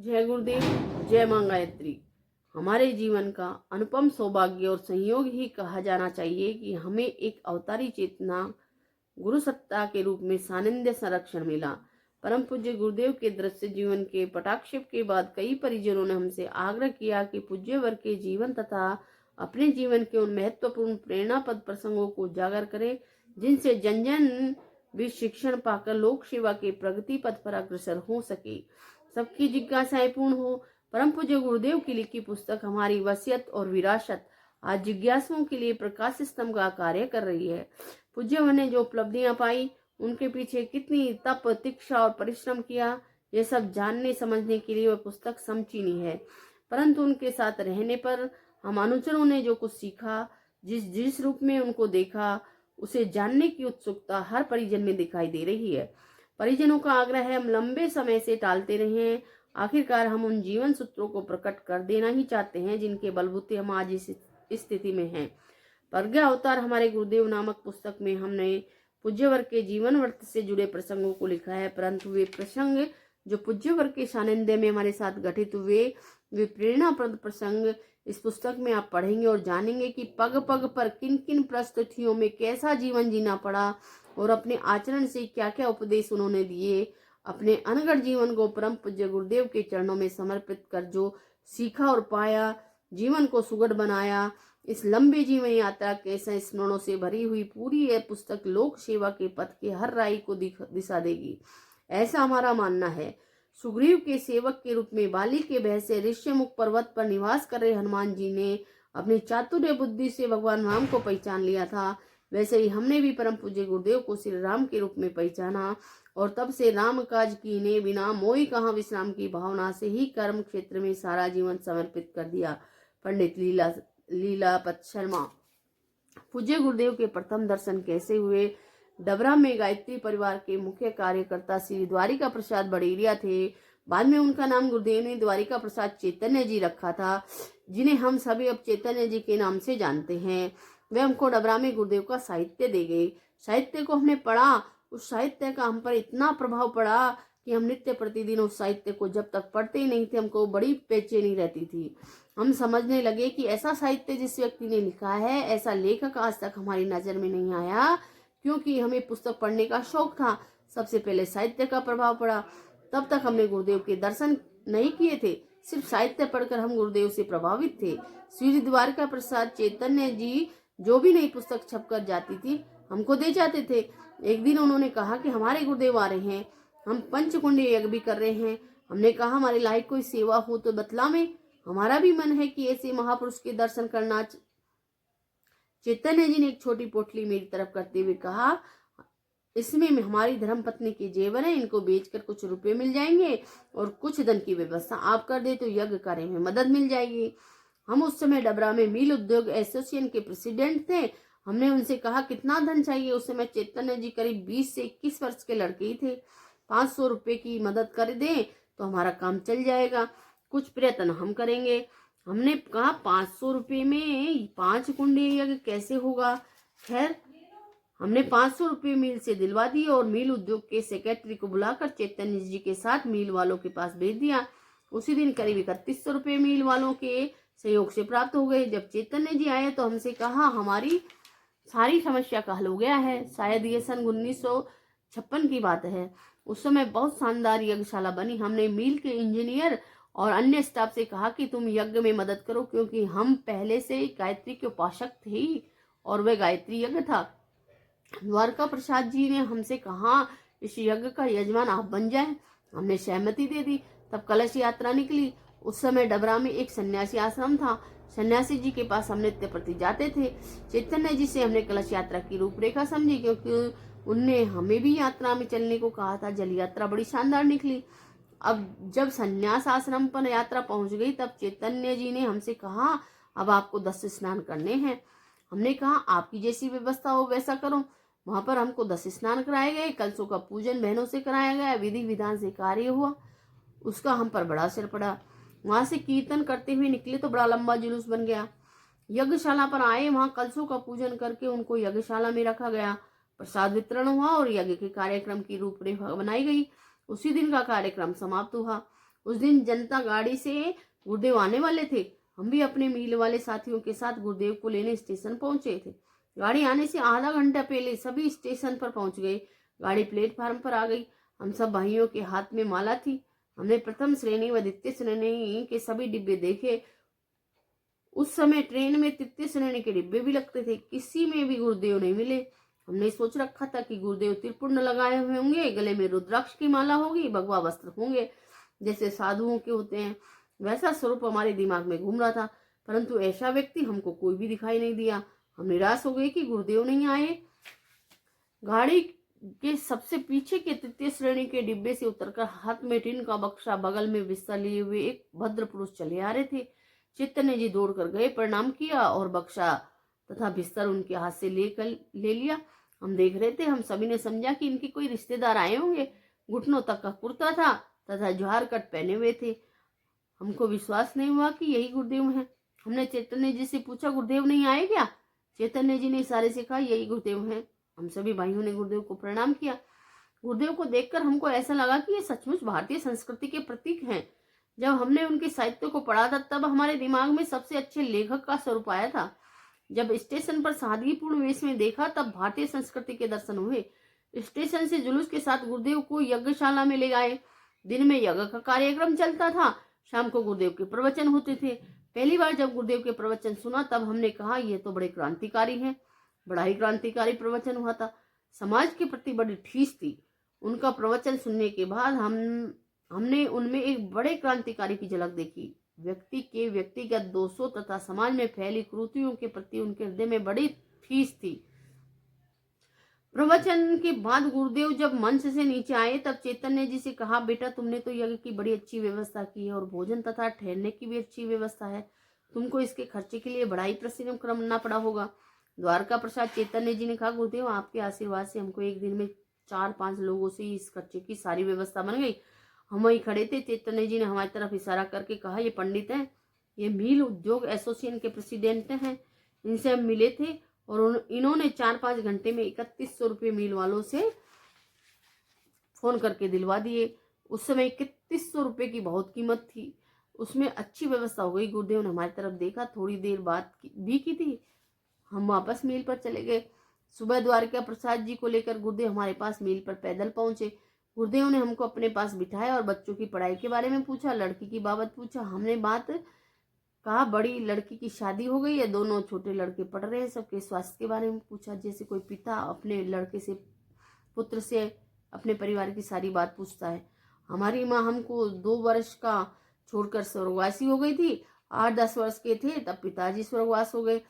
जय गुरुदेव, जय मां गायत्री। हमारे जीवन का अनुपम सौभाग्य और संयोग ही कहा जाना चाहिए कि हमें एक अवतारी चेतना गुरु सत्ता के रूप में सानिध्य संरक्षण मिला। परम पूज्य गुरुदेव के दृश्य जीवन के पटाक्षेप के बाद कई परिजनों ने हमसे आग्रह किया कि पूज्य वर्ग के जीवन तथा अपने जीवन के उन महत्वपूर्ण प्रेरणापद प्रसंगों को उजागर करें जिनसे जन जन भी शिक्षण पाकर लोक सेवा के प्रगति पथ पर अग्रसर हो सके, सबकी जिज्ञासाएं पूर्ण हो। परम पूज्य गुरुदेव की लिखी पुस्तक हमारी वसीयत और विरासत आज जिज्ञासुओं के लिए प्रकाश स्तंभ का कार्य कर रही है। पूज्य ने जो उपलब्धियां पाई, उनके पीछे कितनी तप, तीक्षा और परिश्रम किया, ये सब जानने समझने के लिए वह पुस्तक समचीनी है। परंतु उनके साथ रहने पर हम अनुचरों ने जो कुछ सीखा, जिस जिस रूप में उनको देखा, उसे जानने की उत्सुकता हर परिजन में दिखाई दे रही है। परिजनों का आग्रह है, हम लंबे समय से टालते रहे हैं। आखिरकार हम उन जीवन सूत्रों को प्रकट कर देना ही चाहते हैं जिनके बलबूते हम आज इस स्थिति में हैं। प्रज्ञा अवतार हमारे गुरुदेव नामक पुस्तक में हमने पूज्य वर्ग के जीवन व्रत से जुड़े प्रसंगों को लिखा है, परंतु वे प्रसंग जो पूज्य वर्ग के सानिध्य में हमारे साथ घटित हुए, वे प्रेरणाप्रद प्रसंग इस पुस्तक में आप पढ़ेंगे और जानेंगे कि पग पग पर किन किन परिस्थितियों में कैसा जीवन जीना पड़ा और अपने आचरण से क्या क्या उपदेश उन्होंने दिए। अपने अनगढ़ जीवन को परम पूज्य गुरुदेव के चरणों में समर्पित कर जो सीखा और पाया, जीवन को सुगढ़ बनाया, इस लंबी जीवन यात्रा के संस्मरणों से भरी हुई पूरी यह पुस्तक लोक सेवा के पथ के हर राही को दिशा देगी, ऐसा हमारा मानना है। सुग्रीव के सेवक के रूप में बाली के भय से ऋष्यमुख पर्वत पर निवास कर रहे हनुमान जी ने अपनी चातुर्य बुद्धि से भगवान राम को पहचान लिया था, वैसे ही हमने भी परम पूज्य गुरुदेव को श्री राम के रूप में पहचाना और तब से राम काज कीने बिना मोई कहाँ विश्राम की भावना से ही कर्म क्षेत्र में सारा जीवन समर्पित कर दिया। पंडित लीलापत शर्मा। पूज्य गुरुदेव के प्रथम दर्शन कैसे हुए? डबरा में गायत्री परिवार के मुख्य कार्यकर्ता श्री द्वारिका प्रसाद बड़ेरिया थे। बाद में उनका नाम गुरुदेव ने द्वारिका प्रसाद चैतन्य जी रखा था, जिन्हें हम सभी अब चैतन्य जी के नाम से जानते हैं। वे हमको डबरा में गुरुदेव का साहित्य दे गए। साहित्य को हमने पढ़ा, उस साहित्य का हम पर इतना प्रभाव पड़ा कि हम नित्य प्रतिदिन उस साहित्य को जब तक पढ़ते ही नहीं थे, हमको बड़ी बेचैनी रहती थी। हम समझने लगे कि ऐसा साहित्य जिस व्यक्ति ने लिखा है, ऐसा लेखक आज तक हमारी नजर में नहीं आया, क्योंकि हमें पुस्तक पढ़ने का शौक था। सबसे पहले साहित्य का प्रभाव पड़ा। तब तक हमने गुरुदेव के दर्शन नहीं किए थे, सिर्फ साहित्य पढ़कर हम गुरुदेव से प्रभावित थे। श्री द्वारिका प्रसाद चैतन्य जी जो भी नई पुस्तक छपकर जाती थी, हमको दे जाते थे। एक दिन उन्होंने कहा कि हमारे गुरुदेव आ रहे हैं, हम पंचकुंडी यज्ञ भी कर रहे हैं। हमने कहा हमारे लायक कोई सेवा हो तो बतला में, हमारा भी मन है कि ऐसे महापुरुष के दर्शन करना। चैतन्य जी ने एक छोटी पोटली मेरी तरफ करते हुए कहा, इसमें हमारी धर्मपत्नी के जेवर है, इनको बेचकर कुछ रुपए मिल जाएंगे और कुछ धन की व्यवस्था आप कर दे तो यज्ञ कार्य में मदद मिल जाएगी। हम उस समय डबरा में मिल उद्योग एसोसिएशन के प्रेसिडेंट थे। हमने उनसे कहा कितना धन चाहिए। उस समय चैतन्य जी करीब 20 से 21 वर्ष के लड़के ही थे। 500 रुपए की मदद कर दें तो हमारा काम चल जाएगा, कुछ प्रयत्न हम करेंगे। हमने कहा 500 रुपये में 5 कुंडी यज्ञ कैसे होगा। खैर, हमने 500 रुपये मिल से दिलवा दिए और मिल उद्योग के सेक्रेटरी को बुलाकर चैतन्य जी के साथ मिल वालों के पास भेज दिया। उसी दिन करीब 3100 रुपये मिल वालों के सहयोग से प्राप्त हो गए। जब चैतन्य जी आए तो हमसे कहा हमारी सारी समस्या का हल हो गया है। शायद ये सन 1956 की बात है। उस समय बहुत शानदार यज्ञशाला बनी। हमने मिल के इंजीनियर और अन्य स्टाफ से कहा कि तुम यज्ञ में मदद करो, क्योंकि हम पहले से गायत्री के उपासक थे और वह गायत्री यज्ञ था। द्वारका प्रसाद जी ने हमसे कहा इस यज्ञ का यजमान आप बन जाएं। हमने सहमति दे दी। तब कलश यात्रा निकली। उस समय डबरा में एक सन्यासी आश्रम था। सन्यासी जी के पास हम नित्य प्रति जाते थे। चैतन्य जी से हमने कलश यात्रा की रूपरेखा समझी, क्योंकि उनने हमें भी यात्रा में चलने को कहा था। जल यात्रा बड़ी शानदार निकली। अब जब सन्यास आश्रम पर यात्रा पहुंच गई, तब चैतन्य जी ने हमसे कहा अब आपको 10 स्नान करने हैं। हमने कहा आपकी जैसी व्यवस्था हो वैसा करो। वहां पर हमको 10 स्नान कराए गए। कलशों का पूजन बहनों से कराया गया। विधि विधान से कार्य हुआ। उसका हम पर बड़ा असर पड़ा। वहां से कीर्तन करते हुए निकले तो बड़ा लंबा जुलूस बन गया। यज्ञशाला पर आए, वहां कलशों का पूजन करके उनको यज्ञशाला में रखा गया। प्रसाद वितरण हुआ और यज्ञ के कार्यक्रम की रूपरेखा बनाई गई। उसी दिन का कार्यक्रम समाप्त हुआ। उस दिन जनता गाड़ी से गुरुदेव आने वाले थे। हम भी अपने मील वाले साथियों के साथ गुरुदेव को लेने स्टेशन पहुंचे थे। गाड़ी आने से आधा घंटा पहले सभी स्टेशन पर पहुंच गए। गाड़ी प्लेटफार्म पर आ गई। हम सब भाइयों के हाथ में माला थी। हमने प्रथम श्रेणी व द्वितीय श्रेणी के सभी डिब्बे देखे। उस समय ट्रेन में तृतीय श्रेणी के डिब्बे भी लगते थे, किसी में भी गुरुदेव नहीं मिले। हमने सोच रखा था कि गुरुदेव त्रिपुंड लगाए हुए होंगे, गले में रुद्राक्ष की माला होगी, भगवा वस्त्र होंगे, जैसे साधुओं के होते हैं। वैसा स्वरूप हमारे दिमाग में घूम रहा था, परंतु ऐसा व्यक्ति हमको कोई भी दिखाई नहीं दिया। हम निराश हो गए कि गुरुदेव नहीं आए। गाड़ी के सबसे पीछे के तृतीय श्रेणी के डिब्बे से उतरकर हाथ में टिन का बक्सा, बगल में बिस्तर लिए हुए एक भद्र पुरुष चले आ रहे थे। चैतन्य जी दौड़कर गए, प्रणाम किया और बक्सा तथा बिस्तर उनके हाथ से ले लिया। हम देख रहे थे। हम सभी ने समझा कि इनके कोई रिश्तेदार आए होंगे। घुटनों तक का कुर्ता था तथा ज्वार कट पहने हुए थे। हमको विश्वास नहीं हुआ कि यही गुरुदेव हैं। हमने चैतन्य जी से पूछा, गुरुदेव नहीं आए क्या? चैतन्य जी ने इशारे से कहा, यही गुरुदेव हैं। हम सभी भाइयों ने गुरुदेव को प्रणाम किया। गुरुदेव को देखकर हमको ऐसा लगा कि ये सचमुच भारतीय संस्कृति के प्रतीक हैं। जब हमने उनके साहित्य को पढ़ा था तब हमारे दिमाग में सबसे अच्छे लेखक का स्वरूप आया था। जब स्टेशन पर सादगीपूर्ण वेश में देखा तब भारतीय संस्कृति के दर्शन हुए। स्टेशन से जुलूस के साथ गुरुदेव को यज्ञशाला में ले गए। दिन में यज्ञ का कार्यक्रम चलता था, शाम को गुरुदेव के प्रवचन होते थे। पहली बार जब गुरुदेव के प्रवचन सुना तब हमने कहा, ये तो बड़े क्रांतिकारी हैं। बड़ा ही क्रांतिकारी प्रवचन हुआ था। समाज के प्रति बड़ी ठेस थी। उनका प्रवचन सुनने के बाद हमने उनमें एक बड़े क्रांतिकारी की झलक देखी। व्यक्ति के व्यक्तिगत दोषों तथा समाज में फैली कुरीतियों के प्रति उनके हृदय में बड़ी ठेस थी। प्रवचन के बाद गुरुदेव जब मंच से नीचे आए तब चैतन्य जी से कहा, बेटा तुमने तो यज्ञ की बड़ी अच्छी व्यवस्था की है और भोजन तथा ठहरने की भी अच्छी व्यवस्था है। तुमको इसके खर्चे के लिए बड़ा ही परिश्रम करना पड़ा होगा। द्वारका प्रसाद चैतन्य जी ने कहा, गुरुदेव आपके आशीर्वाद से हमको एक दिन में 4-5 लोगों से इस खर्चे की सारी व्यवस्था बन गई। हम वहीं खड़े थे। चैतन्य जी ने हमारी तरफ इशारा करके कहा, ये पंडित हैं, ये मील उद्योग एसोसिएशन के प्रेसिडेंट हैं। इनसे हम मिले थे और इन्होंने 4-5 घंटे में 3100 रुपये मील वालों से फोन करके दिलवा दिए। उस समय 3100 रुपये की बहुत कीमत थी। उसमें अच्छी व्यवस्था हो गई। गुरुदेव ने हमारी तरफ देखा, थोड़ी देर बात भी की थी। हम वापस मील पर चले गए। सुबह द्वारका प्रसाद जी को लेकर गुरुदेव हमारे पास मील पर पैदल पहुंचे। गुरुदेव ने हमको अपने पास बिठाया और बच्चों की पढ़ाई के बारे में पूछा, लड़की की बाबत पूछा। हमने बात कहा, बड़ी लड़की की शादी हो गई है, दोनों छोटे लड़के पढ़ रहे हैं। सबके स्वास्थ्य के बारे में पूछा, जैसे कोई पिता अपने लड़के से, पुत्र से अपने परिवार की सारी बात पूछता है। हमारी माँ हमको 2 वर्ष का छोड़कर स्वर्गवासी हो गई थी। 8-10 वर्ष के थे तब पिताजी स्वर्गवास हो गए।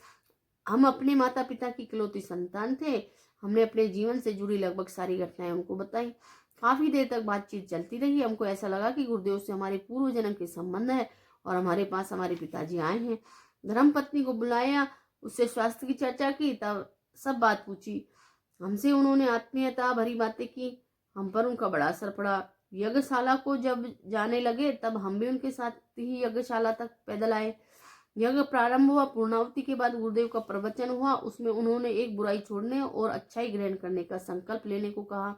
हम अपने माता पिता की इकलौती संतान थे। हमने अपने जीवन से जुड़ी लगभग सारी घटनाएं उनको बताई। काफी देर तक बातचीत चलती रही। हमको ऐसा लगा कि गुरुदेव से हमारे पूर्व जन्म के संबंध है और हमारे पास हमारे पिताजी आए हैं। धर्मपत्नी को बुलाया, उससे स्वास्थ्य की चर्चा की, तब सब बात पूछी। हमसे उन्होंने आत्मीयता भरी बातें की। हम पर उनका बड़ा असर पड़ा। यज्ञशाला को जब जाने लगे तब हम भी उनके साथ ही यज्ञशाला तक पैदल आए। यज्ञ प्रारंभ हुआ। पूर्णावती के बाद गुरुदेव का प्रवचन हुआ। उसमें उन्होंने एक बुराई छोड़ने और अच्छाई ग्रहण करने का संकल्प लेने को कहा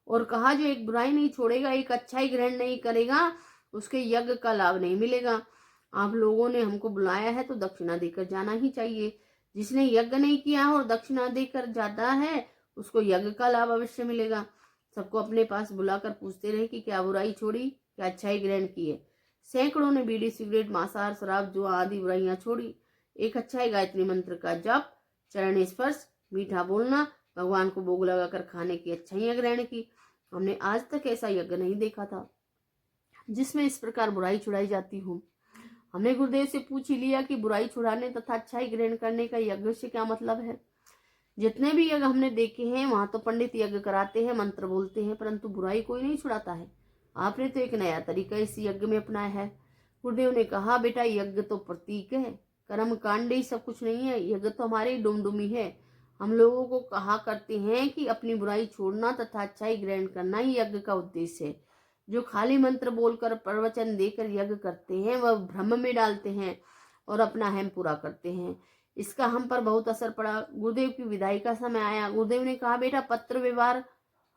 और कहा, जो एक बुराई नहीं छोड़ेगा, एक अच्छाई ग्रहण नहीं करेगा, उसके यज्ञ का लाभ नहीं मिलेगा। आप लोगों ने हमको बुलाया है तो दक्षिणा देकर जाना ही चाहिए। जिसने यज्ञ नहीं किया और दक्षिणा देकर जाता है उसको यज्ञ का लाभ अवश्य मिलेगा। सबको अपने पास बुलाकर पूछते रहे कि क्या बुराई छोड़ी, क्या अच्छाई ग्रहण की है। सैकड़ों ने बीड़ी, सिगरेट, मांसाहार, शराब, जुआ आदि बुराइयां छोड़ी। एक अच्छाई गायत्री मंत्र का जप, चरण स्पर्श, मीठा बोलना, भगवान को भोग लगाकर खाने की अच्छाइयां ग्रहण की। हमने आज तक ऐसा यज्ञ नहीं देखा था जिसमें इस प्रकार बुराई छुड़ाई जाती हो। हमने गुरुदेव से पूछ ही लिया कि बुराई छुड़ाने तथा अच्छाई ग्रहण करने का यज्ञ से क्या मतलब है। जितने भी यज्ञ हमने देखे हैं वहां तो पंडित यज्ञ कराते हैं, मंत्र बोलते हैं, परंतु बुराई कोई नहीं छुड़ाता है। आपने तो एक नया तरीका इस यज्ञ में अपनाया है। गुरुदेव ने कहा, बेटा यज्ञ तो प्रतीक है, कर्म कांड ही सब कुछ नहीं है। यज्ञ तो हमारी डुमडुमी है। हम लोगों को कहा करते हैं कि अपनी बुराई छोड़ना तथा अच्छाई ग्रहण करना ही यज्ञ का उद्देश्य है। जो खाली मंत्र बोलकर, प्रवचन देकर यज्ञ करते हैं वह भ्रम में डालते हैं और अपना हेम पूरा करते हैं। इसका हम पर बहुत असर पड़ा। गुरुदेव की विदाई का समय आया। गुरुदेव ने कहा, बेटा पत्र व्यवहार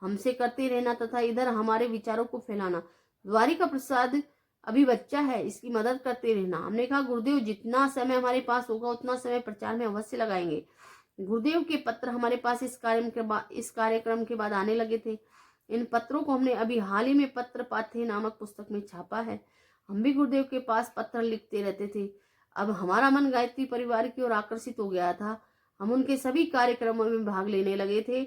हमसे करते रहना तथा इधर हमारे विचारों को फैलाना। द्वारिका प्रसाद अभी बच्चा है, इसकी मदद करते रहना। हमने कहा गुरुदेव जितना समय हमारे पास होगा उतना समय प्रचार में अवश्य लगाएंगे। गुरुदेव के पत्र हमारे पास इस कार्यक्रम के बाद आने लगे थे। इन पत्रों को हमने अभी हाल ही में पत्र पाथे नामक पुस्तक में छापा है। हम भी गुरुदेव के पास पत्र लिखते रहते थे। अब हमारा मन गायत्री परिवार की ओर आकर्षित हो गया था। हम उनके सभी कार्यक्रमों में भाग लेने लगे थे।